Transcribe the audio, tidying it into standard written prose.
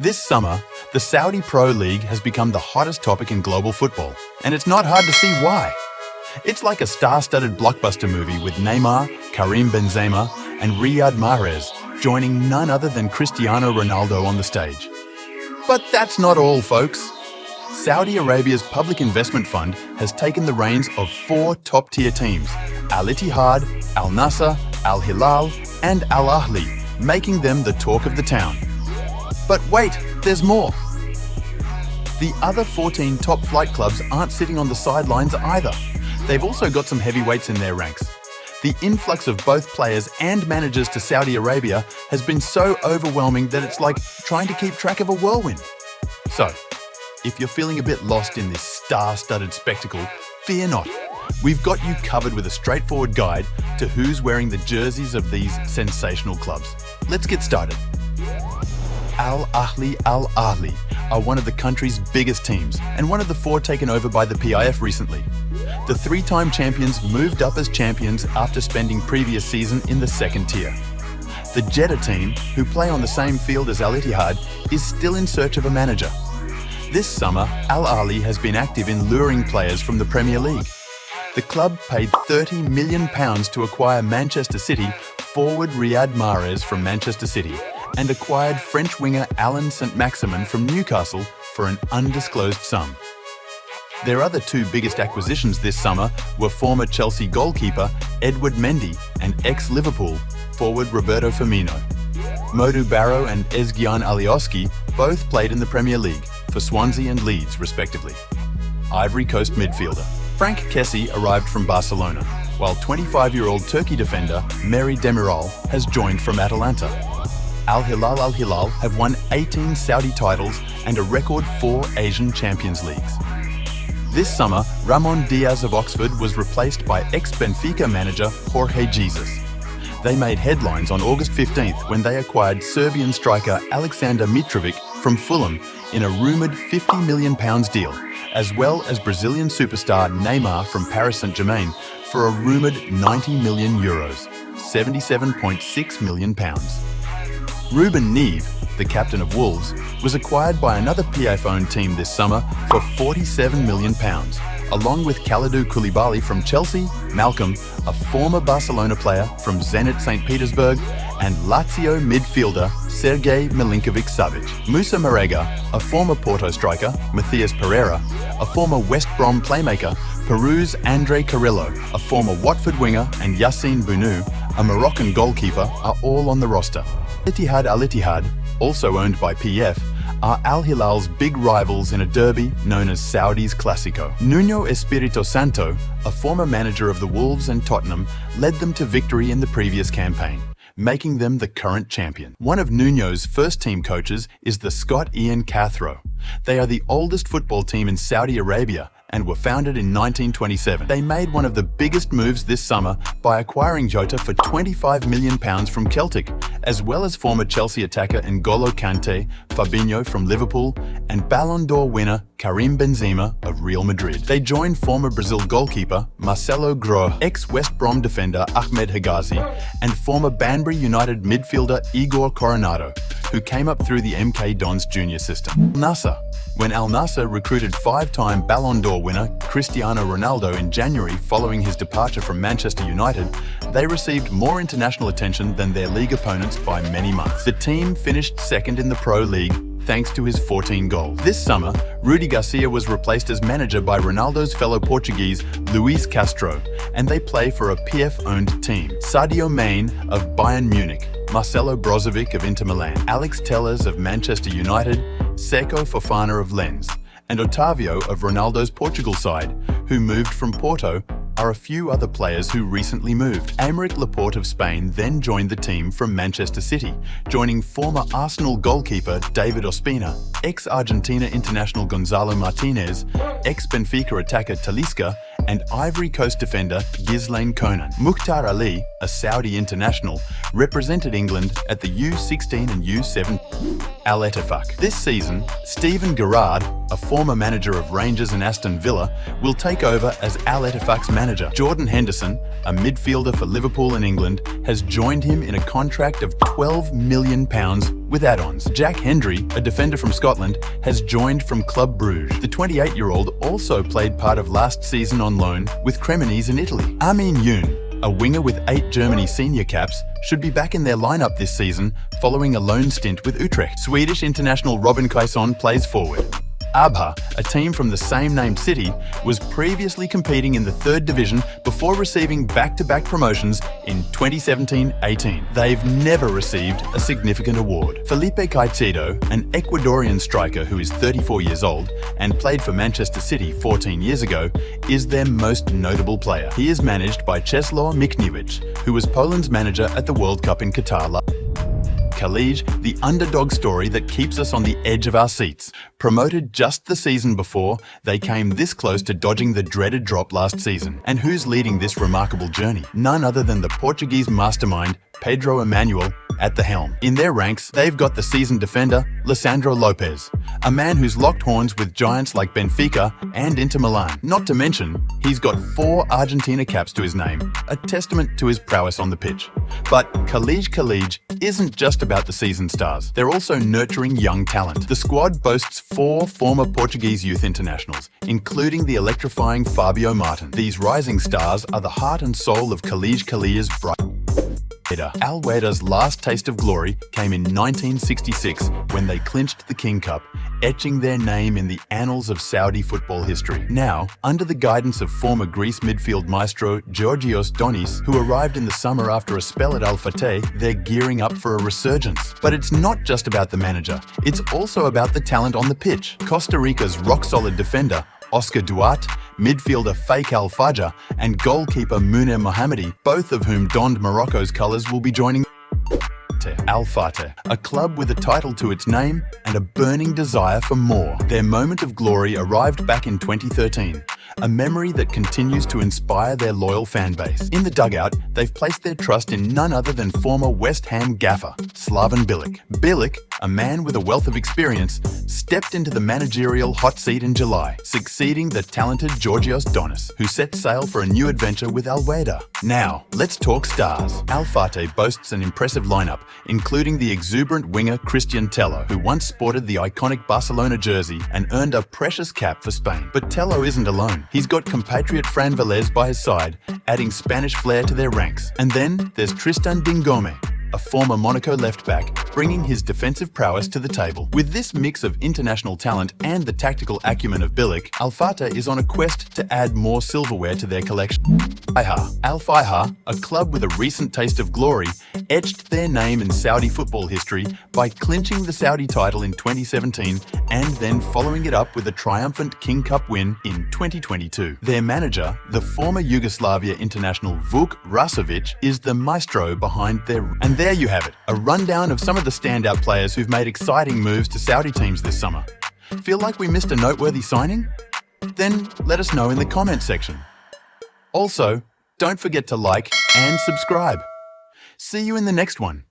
This summer, the Saudi Pro League has become the hottest topic in global football, and it's not hard to see why. It's like a star-studded blockbuster movie with Neymar, Karim Benzema, and Riyad Mahrez joining none other than Cristiano Ronaldo on the stage. But that's not all, folks. Saudi Arabia's public investment fund has taken the reins of 4 top-tier teams: Al-Ittihad, Al-Nassr, Al-Hilal, and Al-Ahli, making them the talk of the town. But wait, there's more. The other 14 top flight clubs aren't sitting on the sidelines either. They've also got some heavyweights in their ranks. The influx of both players and managers to Saudi Arabia has been so overwhelming that it's like trying to keep track of a whirlwind. So, if you're feeling a bit lost in this star-studded spectacle, fear not. We've got you covered with a straightforward guide to who's wearing the jerseys of these sensational clubs. Let's get started. Al-Ahli are one of the country's biggest teams and one of the 4 taken over by the PIF recently. The 3-time champions moved up as champions after spending previous season in the 2nd tier. The Jeddah team, who play on the same field as Al-Ittihad, is still in search of a manager. This summer, Al-Ahli has been active in luring players from the Premier League. The club paid £30 million to acquire Manchester City forward Riyad Mahrez from Manchester City and acquired French winger Alain Saint-Maximin from Newcastle for an undisclosed sum. Their other 2 biggest acquisitions this summer were former Chelsea goalkeeper Edward Mendy and ex-Liverpool forward Roberto Firmino. Modou Barrow and Ezgian Alioski both played in the Premier League for Swansea and Leeds, respectively. Ivory Coast midfielder Franck Kessie arrived from Barcelona, while 25-year-old Turkey defender Merih Demiral has joined from Atalanta. Al-Hilal have won 18 Saudi titles and a record 4 Asian Champions Leagues. This summer, Ramon Diaz of Oxford was replaced by ex-Benfica manager Jorge Jesus. They made headlines on August 15th when they acquired Serbian striker Aleksandar Mitrovic from Fulham in a rumoured £50 million deal, as well as Brazilian superstar Neymar from Paris Saint-Germain for a rumoured €90 million, £77.6 million. Ruben Neves, the captain of Wolves, was acquired by another PIF-owned team this summer for £47 million, along with Kalidou Koulibaly from Chelsea, Malcolm, a former Barcelona player from Zenit St. Petersburg, and Lazio midfielder Sergej Milinkovic-Savic. Musa Marega, a former Porto striker, Matthias Pereira, a former West Brom playmaker, Peru's Andre Carrillo, a former Watford winger, and Yassine Bounou, a Moroccan goalkeeper, are all on the roster. Al-Ittihad, also owned by PF, are Al-Hilal's big rivals in a derby known as Saudi's Clásico. Nuno Espirito Santo, a former manager of the Wolves and Tottenham, led them to victory in the previous campaign, making them the current champion. One of Nuno's first-team coaches is the Scot Ian Cathro. They are the oldest football team in Saudi Arabia and were founded in 1927. They made one of the biggest moves this summer by acquiring Jota for £25 million from Celtic, as well as former Chelsea attacker N'Golo Kante, Fabinho from Liverpool, and Ballon d'Or winner Karim Benzema of Real Madrid. They joined former Brazil goalkeeper Marcelo Grohe, ex-West Brom defender Ahmed Hegazi, and former Banbury United midfielder Igor Coronado, who came up through the MK Dons junior system. Al-Nassr. When Al-Nassr recruited 5-time Ballon d'Or winner Cristiano Ronaldo in January following his departure from Manchester United, they received more international attention than their league opponents by many months. The team finished 2nd in the Pro League thanks to his 14 goals. This summer, Rudi Garcia was replaced as manager by Ronaldo's fellow Portuguese Luis Castro, and they play for a PF-owned team. Sadio Mane of Bayern Munich, Marcelo Brozovic of Inter Milan, Alex Telles of Manchester United, Seko Fofana of Lens, and Otavio of Ronaldo's Portugal side, who moved from Porto, are a few other players who recently moved. Aymeric Laporte of Spain then joined the team from Manchester City, joining former Arsenal goalkeeper David Ospina, ex-Argentina international Gonzalo Martinez, ex-Benfica attacker Talisca, and Ivory Coast defender Ghislaine Konan. Mukhtar Ali, a Saudi international, represented England at the U16 and U17 Al-Ettifaq. This season, Steven Gerrard, a former manager of Rangers and Aston Villa, will take over as Al-Ettifaq's manager. Jordan Henderson, a midfielder for Liverpool and England, has joined him in a contract of £12 million with add-ons. Jack Hendry, a defender from Scotland, has joined from Club Bruges. The 28-year-old also played part of last season on loan with Cremonese in Italy. Amin Yoon, a winger with 8 Germany senior caps, should be back in their lineup this season following a loan stint with Utrecht. Swedish international Robin Quaison plays forward. Abha, a team from the same named city, was previously competing in the 3rd division before receiving back-to-back promotions in 2017-18. They've never received a significant award. Felipe Caicedo, an Ecuadorian striker who is 34 years old and played for Manchester City 14 years ago, is their most notable player. He is managed by Czesław Michniewicz, who was Poland's manager at the World Cup in Qatar last. Al-Khaleej, the underdog story that keeps us on the edge of our seats. Promoted just the season before, they came this close to dodging the dreaded drop last season. And who's leading this remarkable journey? None other than the Portuguese mastermind, Pedro Emanuel, at the helm. In their ranks, they've got the seasoned defender, Lisandro Lopez, a man who's locked horns with giants like Benfica and Inter Milan. Not to mention, he's got 4 Argentina caps to his name, a testament to his prowess on the pitch. But Khaleej isn't just about the seasoned stars. They're also nurturing young talent. The squad boasts 4 former Portuguese youth internationals, including the electrifying Fabio Martin. These rising stars are the heart and soul of Khaleej's bright. Al-Wehda's last taste of glory came in 1966 when they clinched the King Cup, etching their name in the annals of Saudi football history. Now, under the guidance of former Greece midfield maestro Georgios Donis, who arrived in the summer after a spell at Al-Fateh, they're gearing up for a resurgence. But it's not just about the manager, it's also about the talent on the pitch. Costa Rica's rock-solid defender, Oscar Duarte, midfielder Fake Al-Fajr, and goalkeeper Munir Mohammadi, both of whom donned Morocco's colours, will be joining Al-Fateh, a club with a title to its name and a burning desire for more. Their moment of glory arrived back in 2013, a memory that continues to inspire their loyal fan base. In the dugout, they've placed their trust in none other than former West Ham gaffer, Slaven Bilic. Bilic, a man with a wealth of experience, stepped into the managerial hot seat in July, succeeding the talented Georgios Donis, who set sail for a new adventure with Al-Wehda. Now, let's talk stars. Al-Fateh boasts an impressive lineup, including the exuberant winger Christian Tello, who once sported the iconic Barcelona jersey and earned a precious cap for Spain. But Tello isn't alone. He's got compatriot Fran Velez by his side, adding Spanish flair to their ranks. And then there's Tristan Dingome, a former Monaco left-back, bringing his defensive prowess to the table. With this mix of international talent and the tactical acumen of Bilic, Al-Fateh is on a quest to add more silverware to their collection. Al-Fateh, a club with a recent taste of glory, etched their name in Saudi football history by clinching the Saudi title in 2017 and then following it up with a triumphant King Cup win in 2022. Their manager, the former Yugoslavia international Vuk Rasovic, is the maestro behind their... And there you have it, a rundown of some of the standout players who've made exciting moves to Saudi teams this summer. Feel like we missed a noteworthy signing? Then let us know in the comment section. Also, don't forget to like and subscribe. See you in the next one.